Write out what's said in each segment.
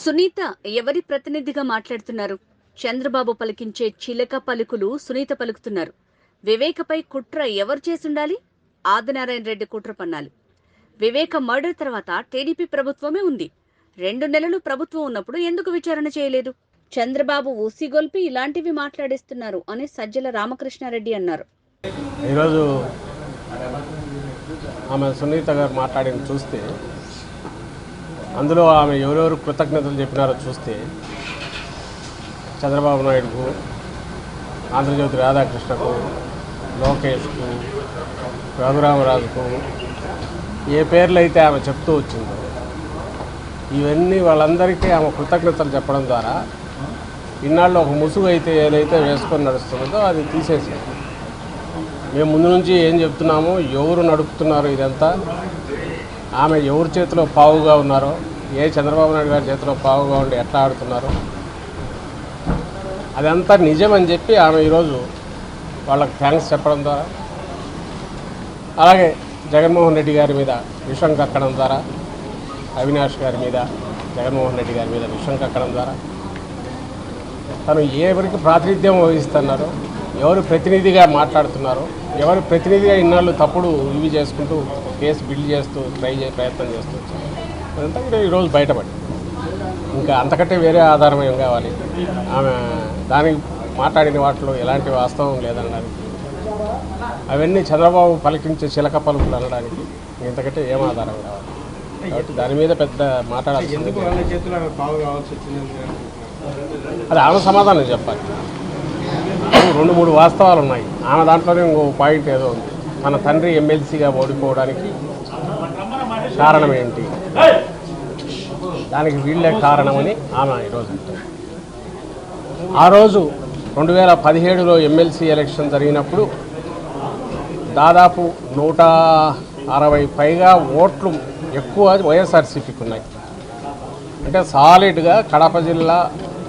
సునీత ఎవరి ప్రతినిధిగా మాట్లాడుతున్నారు? చంద్రబాబు పలికించే చిలక పలుకులు సునీత పలుకుతున్నారు. వివేకపై కుట్ర ఎవరు చేసుండాలి? ఆదినారాయణ రెడ్డి కుట్ర పన్నాలి. వివేక మర్డర్ తర్వాత టీడీపీ ప్రభుత్వమే ఉంది. 2 నెలలు ప్రభుత్వం ఉన్నప్పుడు ఎందుకు విచారణ చేయలేదు? చంద్రబాబు ఊసిగొల్పి ఇలాంటివి మాట్లాడేస్తున్నారు అని సజ్జల రామకృష్ణారెడ్డి అన్నారు. ఈరోజు ఆమె సునీత గారు మాట్లాడిన చూస్తే, అందులో ఆమె ఎవరెవరు కృతజ్ఞతలు చెప్పినారో చూస్తే, చంద్రబాబు నాయుడుకు, ఆంధ్రజ్యోతి రాధాకృష్ణకు, లోకేష్కు, రఘురామరాజుకు ఏ పేర్లు అయితే ఆమె చెప్తూ వచ్చిందో ఇవన్నీ వాళ్ళందరికీ ఆమె కృతజ్ఞతలు చెప్పడం ద్వారా ఇన్నాళ్ళు ఒక ముసుగు అయితే ఏదైతే వేసుకొని నడుస్తున్నదో అది తీసేసి మేము ముందు నుంచి ఏం చెప్తున్నామో, ఎవరు నడుపుతున్నారో ఇదంతా, ఆమె ఎవరి చేతిలో పావుగా ఉన్నారో, ఏ చంద్రబాబు నాయుడు గారి చేతిలో పావుగా ఉండి ఎట్లా ఆడుతున్నారో అదంతా నిజమని చెప్పి ఆమె ఈరోజు వాళ్ళకి థ్యాంక్స్ చెప్పడం ద్వారా, అలాగే జగన్మోహన్ రెడ్డి గారి మీద విషం కక్కడం ద్వారా, అవినాష్ గారి మీద జగన్మోహన్ రెడ్డి గారి మీద విషం కక్కడం ద్వారా తను ఎవరికి ప్రాతినిధ్యం వహిస్తున్నారో, ఎవరు ప్రతినిధిగా మాట్లాడుతున్నారో, ఎవరు ప్రతినిధిగా ఇన్నాళ్ళు తప్పుడు ఇవి చేసుకుంటూ కేసు బిల్డ్ చేస్తూ ప్రయత్నం చేస్తూ వచ్చారు. అదంతా కూడా ఈరోజు బయటపడి ఇంకా అంతకంటే వేరే ఆధారం ఏం కావాలి? ఆమె దానికి మాట్లాడిన వాటిలో ఎలాంటి వాస్తవం లేదనడానికి, అవన్నీ చంద్రబాబు పలికించే చిలక పలుకులు అనడానికి ఇంతకంటే ఏం ఆధారం కావాలి? కాబట్టి దాని మీద పెద్ద మాట్లాడాల్సింది. అది ఆమె సమాధానం చెప్పాలి. 2-3 వాస్తవాలు ఉన్నాయి. ఆమె దాంట్లోనే ఇంకో పాయింట్ ఏదో ఉంది. తన తండ్రి ఎమ్మెల్సీగా ఓడిపోవడానికి కారణం ఏంటి, దానికి వీళ్ళే కారణమని ఆమె ఈరోజు అంటారు. ఆ రోజు 2017లో ఎమ్మెల్సీ ఎలక్షన్ జరిగినప్పుడు దాదాపు 160 పైగా ఓట్లు ఎక్కువ వైఎస్ఆర్సీపీకి ఉన్నాయి. అంటే సాలిడ్గా కడప జిల్లా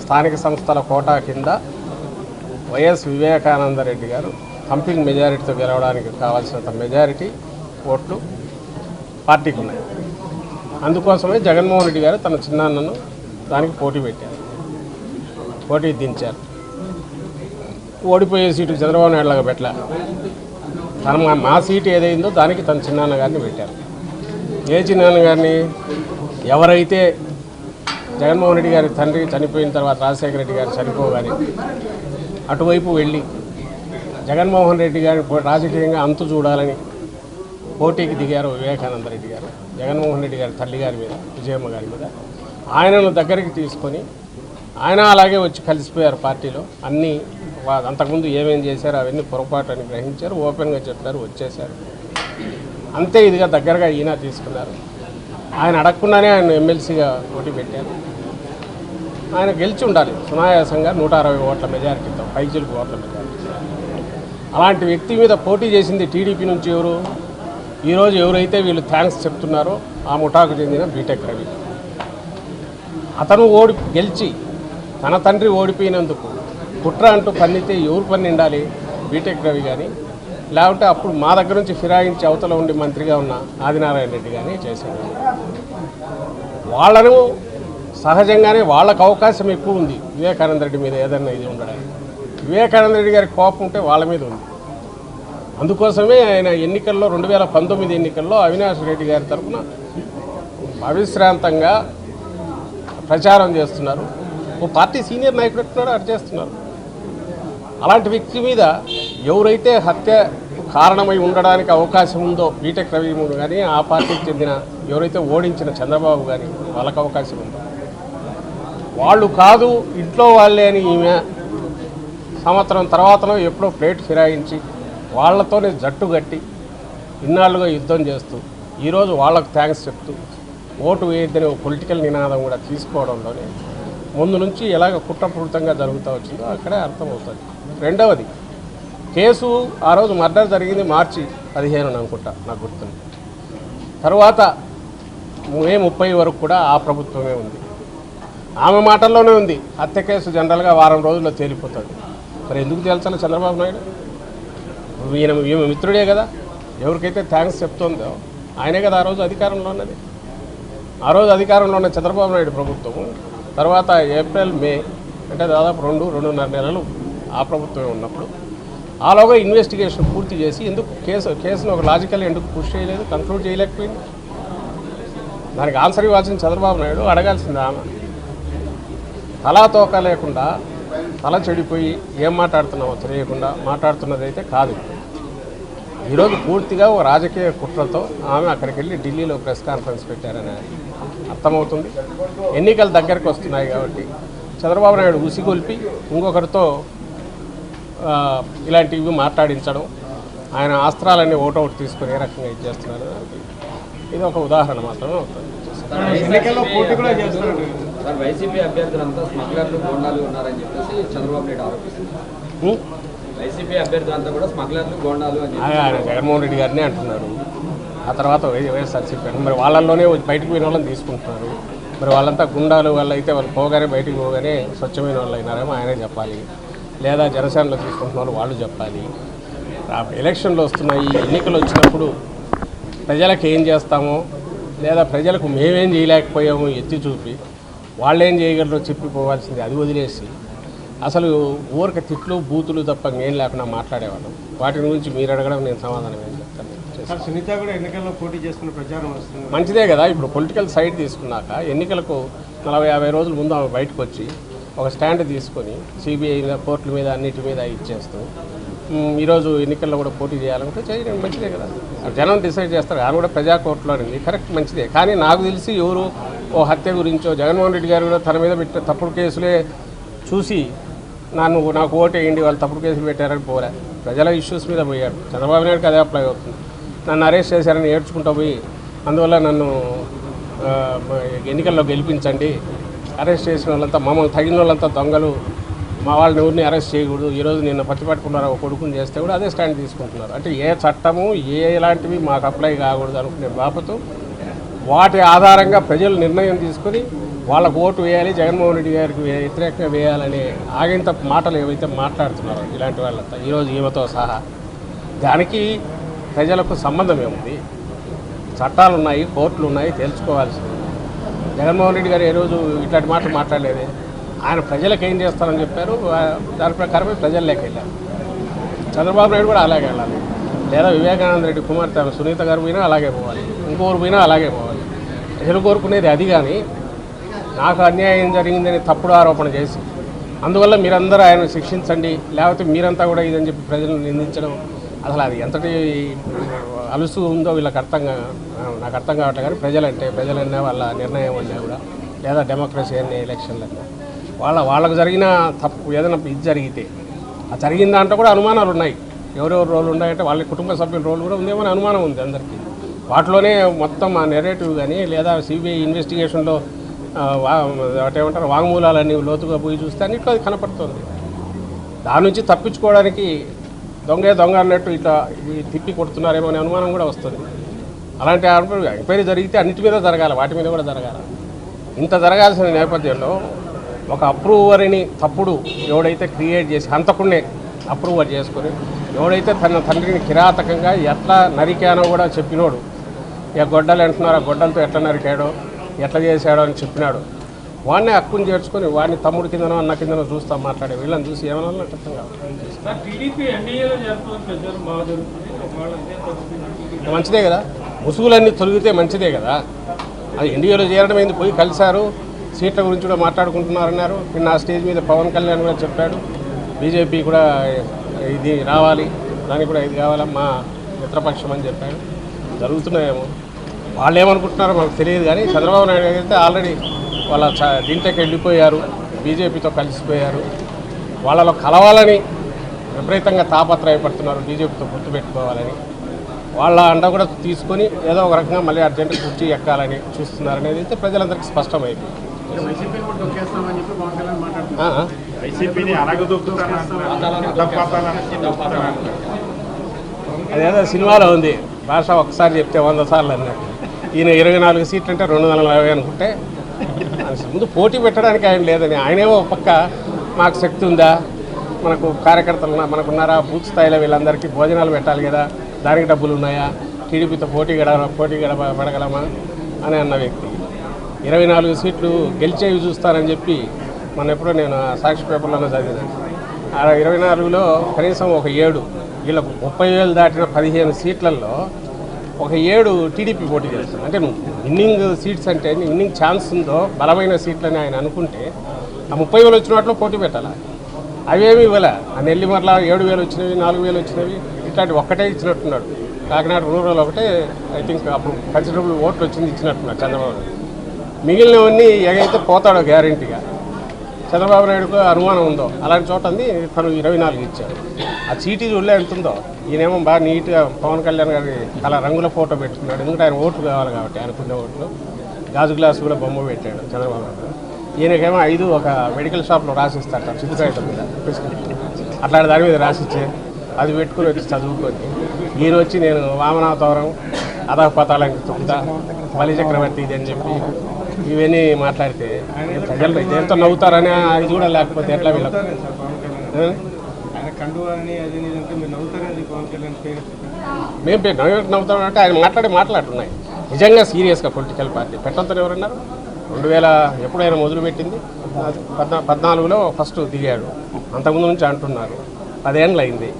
స్థానిక సంస్థల కోటా కింద వైఎస్ వివేకానందరెడ్డి గారు కంపింగ్ మెజారిటీతో గెలవడానికి కావాల్సినంత మెజారిటీ ఓట్లు పార్టీకి ఉన్నాయి. అందుకోసమే జగన్మోహన్ రెడ్డి గారు తన చిన్నాన్నను దానికి పోటీ దించారు. ఓడిపోయే సీటు చంద్రబాబు నాయుడులాగా పెట్టలే. మా సీటు ఏదైందో దానికి తన చిన్నాన్న గారిని పెట్టారు. ఏ చిన్నాన్న గారిని? ఎవరైతే జగన్మోహన్ రెడ్డి గారి తండ్రి చనిపోయిన తర్వాత రాజశేఖర రెడ్డి గారు చనిపోగానే అటువైపు వెళ్ళి జగన్మోహన్ రెడ్డి గారిని రాజకీయంగా అంతు చూడాలని పోటీకి దిగారు వివేకానంద రెడ్డి గారు. జగన్మోహన్ రెడ్డి గారి తల్లి గారి మీద, విజయమ్మ గారి మీద ఆయనను దగ్గరికి తీసుకొని ఆయన అలాగే వచ్చి కలిసిపోయారు పార్టీలో. అన్నీ అంతకుముందు ఏమేం చేశారో అవన్నీ పొరపాటు అని గ్రహించారు, ఓపెన్గా చెప్పారు, వచ్చేశారు. అంతే ఇదిగా దగ్గరగా ఈయన తీసుకున్నారు. ఆయన అడగకుండానే ఆయన ఎమ్మెల్సీగా పోటీ పెట్టారు. ఆయన గెలిచి ఉండాలి సునాయాసంగా 160 ఓట్ల మెజారిటీతో, పైచిలుకు ఓట్ల మెజారిటీ. అలాంటి వ్యక్తి మీద పోటీ చేసింది టీడీపీ నుంచి ఎవరు? ఈరోజు ఎవరైతే వీళ్ళు థ్యాంక్స్ చెప్తున్నారో ఆ ముఠాకు చెందిన బీటెక్ రవి. అతను గెలిచి తన తండ్రి ఓడిపోయినందుకు కుట్ర అంటూ పన్నితే ఎవరు పన్నిండాలి? బీటెక్ రవి కానీ, లేకుంటే అప్పుడు మా దగ్గర నుంచి ఫిరాయించి అవతల ఉండి మంత్రిగా ఉన్న ఆదినారాయణ రెడ్డి కానీ చేశారు. వాళ్ళను సహజంగానే వాళ్ళకు అవకాశం ఎక్కువ ఉంది వివేకానంద రెడ్డి మీద ఏదైనా ఇది ఉండడానికి. వివేకానంద రెడ్డి గారికి కోపం ఉంటే వాళ్ళ మీద ఉంది. అందుకోసమే ఆయన ఎన్నికల్లో 2019 ఎన్నికల్లో అవినాష్ రెడ్డి గారి తరఫున అవిశ్రాంతంగా ప్రచారం చేస్తున్నారు. ఓ పార్టీ సీనియర్ నాయకుడు ఎట్టున్నాడో అటు చేస్తున్నారు. అలాంటి వ్యక్తి మీద ఎవరైతే హత్య కారణమై ఉండడానికి అవకాశం ఉందో బీటెక్ రవి కానీ, ఆ పార్టీకి చెందిన ఎవరైతే ఓడించిన చంద్రబాబు కానీ వాళ్ళకు అవకాశం ఉందో, వాళ్ళు కాదు ఇంట్లో వాళ్ళే అని ఈమె సంవత్సరం తర్వాతనో ఎప్పుడో ప్లేట్ ఫిరాయించి వాళ్లతోనే జట్టు కట్టి ఇన్నాళ్ళుగా యుద్ధం చేస్తూ ఈరోజు వాళ్ళకు థ్యాంక్స్ చెప్తూ ఓటు వేయద్దని ఒక పొలిటికల్ నినాదం కూడా తీసుకోవడంలోనే ముందు నుంచి ఎలాగ కుట్రపూరితంగా జరుగుతూ వచ్చిందో అక్కడే అర్థమవుతుంది. రెండవది, కేసు ఆ రోజు మర్డర్ జరిగింది మార్చి 15 అనుకుంటా, నాకు గుర్తుంది. తర్వాత మే 30 వరకు కూడా ఆ ప్రభుత్వమే ఉంది. ఆమె మాటల్లోనే ఉంది హత్య కేసు జనరల్గా వారం రోజుల్లో తేలిపోతుంది. మరి ఎందుకు తేల్చాలి చంద్రబాబు నాయుడు? ఈమె మిత్రుడే కదా. ఎవరికైతే థ్యాంక్స్ చెప్తుందో ఆయనే కదా ఆ రోజు అధికారంలో ఉన్నది. ఆ రోజు అధికారంలో ఉన్న చంద్రబాబు నాయుడు ప్రభుత్వం తర్వాత ఏప్రిల్ మే అంటే దాదాపు 2-2.5 నెలలు ఆ ప్రభుత్వమే ఉన్నప్పుడు ఆలోగా ఇన్వెస్టిగేషన్ పూర్తి చేసి ఎందుకు కేసును ఒక లాజికల్ ఎందుకు పుష్ చేయలేదు, కంక్లూడ్ చేయలేకపోయింది? దానికి ఆన్సర్ ఇవ్వాల్సిన చంద్రబాబు నాయుడు, అడగాల్సింది ఆమె. తలా తోక లేకుండా తల చెడిపోయి ఏం మాట్లాడుతున్నామో తెలియకుండా మాట్లాడుతున్నది అయితే కాదు. ఈరోజు పూర్తిగా ఓ రాజకీయ కుట్రతో ఆమె అక్కడికి వెళ్ళి ఢిల్లీలో ప్రెస్ కాన్ఫరెన్స్ పెట్టారని అర్థమవుతుంది. ఎన్నికలు దగ్గరకు వస్తున్నాయి కాబట్టి చంద్రబాబు నాయుడు ఉసిగొల్పి ఇంకొకరితో ఇలాంటివి మాట్లాడించడం, ఆయన అస్త్రాలన్నీ ఓటౌట్ తీసుకుని ఏ రకంగా ఇది చేస్తున్నారు, ఇది ఒక ఉదాహరణ మాత్రమే అవుతుంది. ఎన్నికల్లో పోటీ కూడా చేస్తున్నారు. వైసీపీ అభ్యర్థులంతా స్మగ్లర్లు, గోండాలు ఉన్నారని చెప్పేసి చంద్రబాబు నాయుడు ఆరోపిస్తున్నారు. వైసీపీ అభ్యర్థులంతా కూడా స్మగ్లర్లు, గోండాలు అని ఆయన జగన్మోహన్ రెడ్డి గారిని అంటున్నారు. ఆ తర్వాత వైఎస్ఆర్సీపీ మరి వాళ్ళల్లోనే బయటకు పోయిన వాళ్ళని తీసుకుంటున్నారు. మరి వాళ్ళంతా గుండాలు వాళ్ళు అయితే వాళ్ళు పోగానే బయటికి పోగానే స్వచ్ఛమైన వాళ్ళు అయినారేమో ఆయనే చెప్పాలి, లేదా జనసేనలో తీసుకుంటున్న వాళ్ళు చెప్పాలి. ఎలక్షన్లు వస్తున్నాయి, ఎన్నికలు వచ్చినప్పుడు ప్రజలకు ఏం చేస్తామో లేదా ప్రజలకు మేమేం చేయలేకపోయామో ఎత్తి చూపి వాళ్ళేం చేయగలరో చెప్పిపోవాల్సింది, అది వదిలేసి అసలు ఊరిక తిట్లు బూతులు తప్ప ఏం లేకుండా మాట్లాడేవాళ్ళం. వాటి గురించి మీరు అడగడం నేను సమాధానం ఏం చెప్తాను. సునీత కూడా ఎన్నికల్లో పోటీ చేస్తున్న ప్రచారం వస్తుంది. మంచిదే కదా. ఇప్పుడు పొలిటికల్ సైడ్ తీసుకున్నాక ఎన్నికలకు 40-50 రోజుల ముందు ఆమె బయటకు వచ్చి ఒక స్టాండ్ తీసుకొని సిబిఐ కోర్టుల మీద అన్నిటి మీద ఇచ్చేస్తూ ఈరోజు ఎన్నికల్లో కూడా పోటీ చేయాలంటే చేయడం మంచిదే కదా. జనం డిసైడ్ చేస్తారు. ఆయన కూడా ప్రజా కోర్టులో కరెక్ట్, మంచిదే. కానీ నాకు తెలిసి ఎవరు ఓ హత్య గురించో జగన్మోహన్ రెడ్డి గారు కూడా తన మీద పెట్టిన తప్పుడు కేసులే చూసి నాకు ఓటు వేయండి వాళ్ళు తప్పుడు కేసులు పెట్టారని పోలే, ప్రజల ఇష్యూస్ మీద పోయాడు. చంద్రబాబు నాయుడుకి అదే అప్లై అవుతుంది. నన్ను అరెస్ట్ చేశారని ఏడ్చుకుంటూ పోయి అందువల్ల నన్ను ఎన్నికల్లో గెలిపించండి, అరెస్ట్ చేసిన వాళ్ళంతా మమ్మల్ని తగిన వాళ్ళంతా దొంగలు, మా వాళ్ళని ఎవరిని అరెస్ట్ చేయకూడదు, ఈరోజు నిన్న పట్టుకున్నారు ఒక కొడుకుని చేస్తే కూడా అదే స్టాండ్ తీసుకుంటున్నారు. అంటే ఏ చట్టము ఎలాంటివి మాకు అప్లై కాకూడదు అనుకునే బాపతు వాటి ఆధారంగా ప్రజలు నిర్ణయం తీసుకొని వాళ్ళకు ఓటు వేయాలి, జగన్మోహన్ రెడ్డి గారికి వ్యతిరేకంగా వేయాలనే ఆగింత మాటలు ఏవైతే మాట్లాడుతున్నారో ఇలాంటి వాళ్ళంతా ఈరోజు ఈమెతో సహా, దానికి ప్రజలకు సంబంధం ఏముంది? చట్టాలు ఉన్నాయి, కోర్టులు ఉన్నాయి, తెలుసుకోవాల్సింది. జగన్మోహన్ రెడ్డి గారు ఏ రోజు ఇట్లాంటి మాటలు మాట్లాడలేదే. ఆయన ప్రజలకు ఏం చేస్తారని చెప్పారు, దాని ప్రకారమే ప్రజల్లోకి వెళ్ళారు. చంద్రబాబు నాయుడు కూడా అలాగే వెళ్ళాలి, లేదా వివేకానంద రెడ్డి కుమార్తె సునీత గారు పోయినా అలాగే పోవాలి, ఇంకోరు పోయినా అలాగే పోవాలి. ప్రజలు కోరుకునేది అది. కానీ నాకు అన్యాయం జరిగిందని తప్పుడు ఆరోపణ చేసి అందువల్ల మీరందరూ ఆయన శిక్షించండి, లేకపోతే మీరంతా కూడా ఇదని చెప్పి ప్రజలను నిందించడం, అసలు అది ఎంతటి అలుసు ఉందో వీళ్ళకి నాకు అర్థం కావట్లేదు. కానీ ప్రజలన్నా వాళ్ళ నిర్ణయం అన్నా కూడా, లేదా డెమోక్రసీ అనే ఎలక్షన్లన్నా వాళ్ళకు జరిగిన తప్పు ఏదైనా ఇది జరిగితే ఆ జరిగిన దాంట్లో కూడా అనుమానాలు ఉన్నాయి. ఎవరెవరు రోలు ఉన్నాయంటే వాళ్ళ కుటుంబ సభ్యుల రోలు కూడా ఉందేమో అని అనుమానం ఉంది అందరికీ. వాటిలోనే మొత్తం ఆ నెరేటివ్ కానీ లేదా సిబిఐ ఇన్వెస్టిగేషన్లో ఏమంటారు వాంగ్మూలాలన్నీ లోతుగా పోయి చూస్తే అన్నిట్లో అది కనపడుతుంది. దాని నుంచి తప్పించుకోవడానికి దొంగ అన్నట్టు ఇట్లా తిప్పి కొడుతున్నారేమో అనే అనుమానం కూడా వస్తుంది. అలాంటి ఎంక్వైరీ జరిగితే అన్నిటి మీద జరగాలి, వాటి మీద కూడా జరగాలి. ఇంత జరగాల్సిన నేపథ్యంలో ఒక అప్రూవర్ని తప్పుడు ఎవడైతే క్రియేట్ చేసి హంతకుడినే అప్రూవర్ చేసుకొని ఎవడైతే తన తండ్రిని కిరాతకంగా ఎట్లా నరికానో కూడా చెప్పినోడు, ఇక గొడ్డలు అంటున్నారు, ఆ గొడ్డలతో ఎట్లా నరికాడో ఎట్లా చేశాడో అని చెప్పినాడు, వాడిని హక్కుని చేర్చుకొని వాడిని తమ్ముడు కిందనో అన్న కిందనో చూస్తాం మాట్లాడే వీళ్ళని చూసి ఏమన్నా అర్థం కాదు. మంచిదే కదా, ముసుగులన్నీ తొలగితే మంచిదే కదా. అది ఎన్డీఏలో చేరడం ఏంది, పోయి కలిశారు, సీట్ల గురించి కూడా మాట్లాడుకుంటున్నారన్నారు. నిన్న ఆ స్టేజ్ మీద పవన్ కళ్యాణ్ కూడా చెప్పాడు, బీజేపీ కూడా ఇది రావాలి, దానికి కూడా ఇది కావాలమ్మా మిత్రపక్షం అని చెప్పాడు. జరుగుతున్నాయేమో, వాళ్ళు ఏమనుకుంటున్నారో మనకు తెలియదు. కానీ చంద్రబాబు నాయుడు అయితే ఆల్రెడీ వాళ్ళ దీంట్లోకి వెళ్ళిపోయారు, బీజేపీతో కలిసిపోయారు. వాళ్ళలో కలవాలని విపరీతంగా తాపత్రయపడుతున్నారు, బీజేపీతో గుర్తుపెట్టుకోవాలని. వాళ్ళ అండ కూడా తీసుకొని ఏదో ఒక రకంగా మళ్ళీ అర్జెంటుగా కుర్చీ ఎక్కాలని చూస్తున్నారు అనేది అయితే ప్రజలందరికీ స్పష్టమైంది. అదేదో సినిమాలో ఉంది, భాష ఒకసారి చెప్తే 100 సార్లు అన్నట్టు. ఈయన 24 సీట్లు అంటే 240 అనుకుంటే ముందు పోటీ పెట్టడానికి ఆయన లేదని, ఆయనేమో పక్క మాకు శక్తి ఉందా, మనకు కార్యకర్తలు మనకున్నారా, బూత్ స్థాయిలో వీళ్ళందరికీ భోజనాలు పెట్టాలి కదా, దానికి డబ్బులు ఉన్నాయా, టీడీపీతో పోటీ పడగలమా అని అన్న వ్యక్తి 24 సీట్లు గెలిచేవి చూస్తానని చెప్పి మొన్న ఎప్పుడో నేను సాక్షి పేపర్లోనే చదివిన. ఆ 24లో కనీసం ఒక 7 వీళ్ళకు 30,000 దాటిన 15 సీట్లలో ఒక 7 టీడీపీ పోటీ చేస్తుంది. అంటే నువ్వు విన్నింగ్ సీట్స్ అంటే విన్నింగ్ ఛాన్స్ ఉందో బలమైన సీట్లని ఆయన అనుకుంటే ఆ 30,000 వచ్చిన వాటిలో పోటీ పెట్టాలా? అవేమి ఇవ్వలే. ఆ నెల్లిమర్ల 7,000 వచ్చినవి, 4,000 వచ్చినవి, ఇట్లాంటి ఒక్కటే ఇచ్చినట్టున్నాడు. కాకినాడ రూరల్ ఒకటే ఐ థింక్ అప్పుడు కన్సిడరబుల్ ఓట్లు వచ్చింది ఇచ్చినట్టున్నాడు చంద్రబాబు నాయుడు. మిగిలినవన్నీ ఎగైతే పోతాడో గ్యారంటీగా. చంద్రబాబు నాయుడుకు అనుమానం ఉందో అలాంటి చోట తను 24 ఇచ్చాడు. ఆ చీటీ చూడలే ఎంత ఉందో. ఈయనేమో బాగా నీట్గా పవన్ కళ్యాణ్ గారి అలా రంగుల ఫోటో పెట్టుకున్నాడు. ఎందుకంటే ఆయన ఓట్లు కావాలి కాబట్టి ఆయనకున్న ఓట్లు. గాజు గ్లాసు కూడా బొమ్మ పెట్టాడు చంద్రబాబు నాయుడు. ఈయనకేమో 5 ఒక మెడికల్ షాప్లో రాసిస్తాడు చిత్తుకాయటం మీద ప్రిస్క్రిప్షన్. అట్లాంటి దాని మీద రాసిచ్చే అది పెట్టుకుని వచ్చి చదువుకొని ఈయన వచ్చి నేను వామనావతారం అధపతాళం తొక్కుతా బలి చక్రవర్తి ఇది అని చెప్పి ఇవన్నీ మాట్లాడితే ప్రజలు దేంతో నవ్వుతారని అది కూడా లేకపోతే ఎట్లా వీళ్ళకి మేము నవ్వుతామంటే ఆయన మాట్లాడుతున్నాయి నిజంగా సీరియస్గా పొలిటికల్ పార్టీ పెట్టొద్దని ఎవరన్నారు? 2000 ఎప్పుడైనా మొదలుపెట్టింది 14లో ఫస్ట్ దిగాడు. అంతకుముందు నుంచి అంటున్నారు 10 ఏళ్ళు అయింది.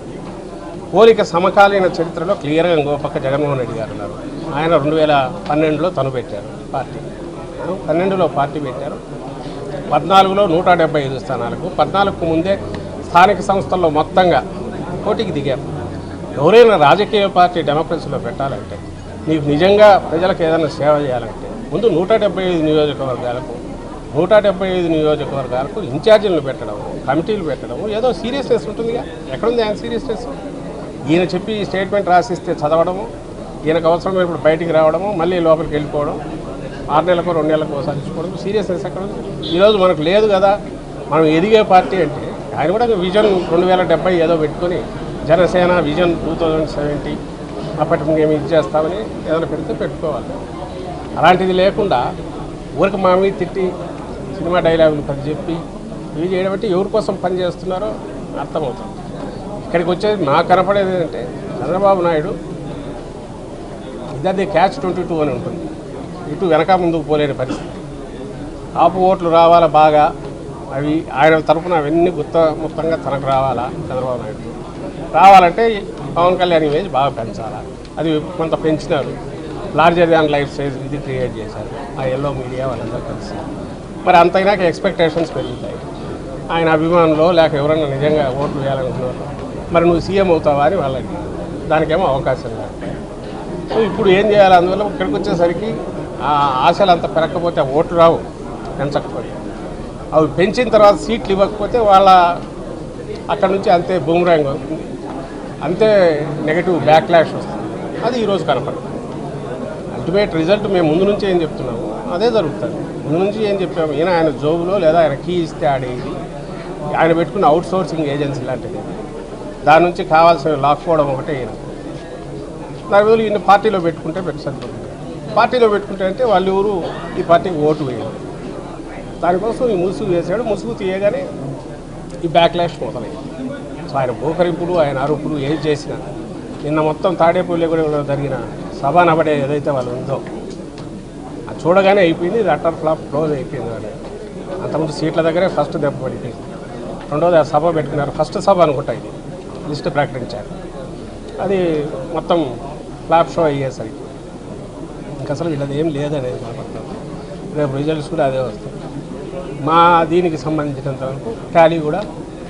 పోలిక సమకాలీన చరిత్రలో క్లియర్గా ఇంకో పక్క జగన్మోహన్ రెడ్డి గారు ఉన్నారు. ఆయన 2012లో తను పెట్టారు పార్టీ. 12లో పార్టీ పెట్టారు. 14లో 175 స్థానాలకు, 14కు ముందే స్థానిక సంస్థల్లో మొత్తంగా పోటీకి దిగారు. ఎవరైనా రాజకీయ పార్టీ డెమోక్రసీలో పెట్టాలంటే, నీకు నిజంగా ప్రజలకు ఏదైనా సేవ చేయాలంటే ముందు 175 నియోజకవర్గాలకు ఇన్ఛార్జీలను పెట్టడం, కమిటీలు పెట్టడం, ఏదో సీరియస్నెస్ ఉంటుందిగా. ఎక్కడుంది ఆయన సీరియస్నెస్? ఈయన చెప్పి స్టేట్మెంట్ రాసిస్తే చదవడము, ఈయనకు అవసరమైన ఇప్పుడు బయటికి రావడము, మళ్ళీ లోపలికి వెళ్ళిపోవడం, 6 నెలలకు 2 నెలలకు ఒకసారి ఇచ్చుకోవడం, సీరియస్నెస్ ఎక్కడ ఉంది? ఈరోజు మనకు లేదు కదా. మనం ఎదిగే పార్టీ అంటే ఆయన కూడా విజన్ 2070 ఏదో పెట్టుకొని జనసేన విజన్ 2070 అప్పటికి మేము ఇది చేస్తామని ఏదైనా పెడితే పెట్టుకోవాలి. అలాంటిది లేకుండా ఊరికి మా మీద తిట్టి సినిమా డైలాగులు పని చెప్పి ఇవి చేయడం బట్టి ఎవరి కోసం పని చేస్తున్నారో అర్థమవుతుంది. ఇక్కడికి వచ్చేది నాకు కనపడేది ఏంటంటే చంద్రబాబు నాయుడు ఇద్దరిది క్యాచ్ 22 అని ఉంటుంది. ఇటు వెనక ముందుకు పోలేని పరిస్థితి. ఆపు ఓట్లు రావాలా బాగా, అవి ఆయన తరఫున అవన్నీ మొత్తంగా తనకు రావాలా. చంద్రబాబు నాయుడు రావాలంటే పవన్ కళ్యాణ్ ఇమేజ్ బాగా పెంచాలా. అది కొంత పెంచినారు. లార్జర్ దాన్ లైఫ్ సైజ్ ఇది క్రియేట్ చేశారు ఆ ఎల్లో మీడియా వాళ్ళందరూ కలిసి. మరి అంతైనాక ఎక్స్పెక్టేషన్స్ పెరుగుతాయి. ఆయన అభిమానులు లేక ఎవరన్నా నిజంగా ఓట్లు వేయాలనుకున్నారు, మరి నువ్వు సీఎం అవుతావా అని వాళ్ళకి దానికేమో అవకాశం లేదు. సో ఇప్పుడు ఏం చేయాలి? అందువల్ల ఇక్కడికి వచ్చేసరికి ఆ ఆశలు అంత పెరగకపోతే ఓట్లు రావు, పెంచకపోతే. అవి పెంచిన తర్వాత సీట్లు ఇవ్వకపోతే వాళ్ళ అక్కడ నుంచి అంతే బూమరాంగ్ అవుతుంది, అంతే నెగటివ్ బ్యాక్లాష్ వస్తుంది. అది ఈరోజు కనపడదు. అల్టిమేట్ రిజల్ట్ మేము ముందు నుంచి ఏం చెప్తున్నాము అదే జరుగుతుంది. ముందు నుంచి ఏం చెప్పాము, ఈయన ఆయన జోబులో లేదా ఆయన కీ ఇస్తే ఆడేది, ఆయన పెట్టుకున్న అవుట్ సోర్సింగ్ ఏజెన్సీ లాంటిది, దాని నుంచి కావాల్సిన లాక్కోవడం ఒకటే. ఈయన దాని బదులు ఈయన పార్టీలో పెట్టుకుంటే సరిపోతుంది. పార్టీలో పెట్టుకుంటే అంటే వాళ్ళు ఎవరు ఈ పార్టీకి ఓటు వేయరు. దానికోసం ఈ ముసుగు వేసాడు. ముసుగు తీయగానే ఈ బ్యాక్లాష్ మొదలైంది. సో ఆయన భూకరింపులు, ఆయన అరుపులు ఏం చేసినా, నిన్న మొత్తం తాడేపల్లిగూడెంలో జరిగిన సభ నబడే ఏదైతే వాళ్ళు ఉందో అది చూడగానే అయిపోయింది. ఇది అటర్ ఫ్లాప్ క్లోజ్ అయిపోయింది. వాళ్ళు అంతకుముందు సీట్ల దగ్గరే ఫస్ట్ దెబ్బ పడిపోయింది. రెండోది ఆ సభ పెట్టుకున్నారు. ఫస్ట్ సభ అనుకుంటా ఇది లిస్ట్ ప్రకటించారు. అది మొత్తం ఫ్లాప్ షో అయ్యేసరికి ఇంకా అసలు వీళ్ళది ఏం లేదనేది కనపడుతుంది. రేపు రిజల్ట్స్ కూడా అదే వస్తాయి. మా దీనికి సంబంధించినంత వరకు టాలీ కూడా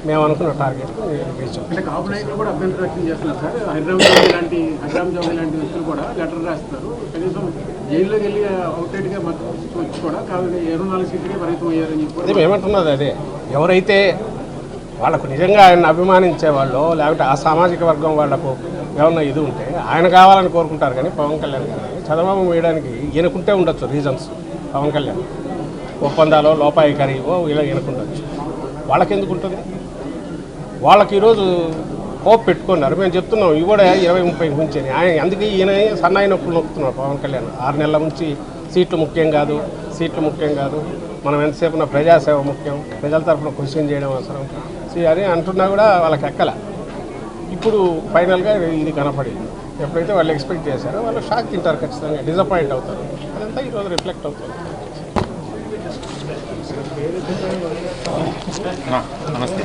మేము అనుకున్న టార్గెట్ రీచ్ అవుతుంది. అంటే కాపు నాయకులు కూడా అభ్యంతరం వ్యక్తం చేస్తున్నారు సార్. హరిరామ్ చౌదరి లాంటి వ్యక్తులు కూడా లెటర్ రాస్తారు. కనీసం జైల్లోకి వెళ్ళి అవుట్లెట్గా వచ్చి కూడా కాబట్టి 24 సీట్లకే పరిమితం అయ్యారని చెప్పి అదే మేమంటున్నది. అదే ఎవరైతే వాళ్ళకు నిజంగా ఆయన అభిమానించే వాళ్ళు, లేకపోతే ఆ సామాజిక వర్గం వాళ్ళకు ఏమన్నా ఇది ఉంటే ఆయన కావాలని కోరుకుంటారు. కానీ పవన్ కళ్యాణ్ గారిని చంద్రబాబు వేయడానికి ఈయనకుంటే ఉండొచ్చు రీజన్స్. పవన్ కళ్యాణ్ ఒప్పందాలో లోపాయికారివో ఇలా ఈయనకుండొచ్చు. వాళ్ళకి ఎందుకు ఉంటుంది? వాళ్ళకి ఈరోజు హోప్ పెట్టుకున్నారు. మేము చెప్తున్నాం ఇవి కూడా 20-30 ఉంచని. ఆయన అందుకే ఈయన సన్నాయి నొప్పులు నొక్కుతున్నారు పవన్ కళ్యాణ్. 6 నెలల నుంచి సీట్లు ముఖ్యం కాదు, మనం ఎంతసేపు ప్రజాసేవ ముఖ్యం, ప్రజల తరఫున క్వశ్చన్ చేయడం అవసరం అని అంటున్నా కూడా వాళ్ళకి ఎక్కల. ఇప్పుడు ఫైనల్గా ఇది కనపడింది. ఎప్పుడైతే వాళ్ళు ఎక్స్పెక్ట్ చేశారో వాళ్ళు షాక్ తింటారు, ఖచ్చితంగా డిసప్పాయింట్ అవుతారు. అదంతా ఈరోజు రిఫ్లెక్ట్ అవుతుంది. నమస్తే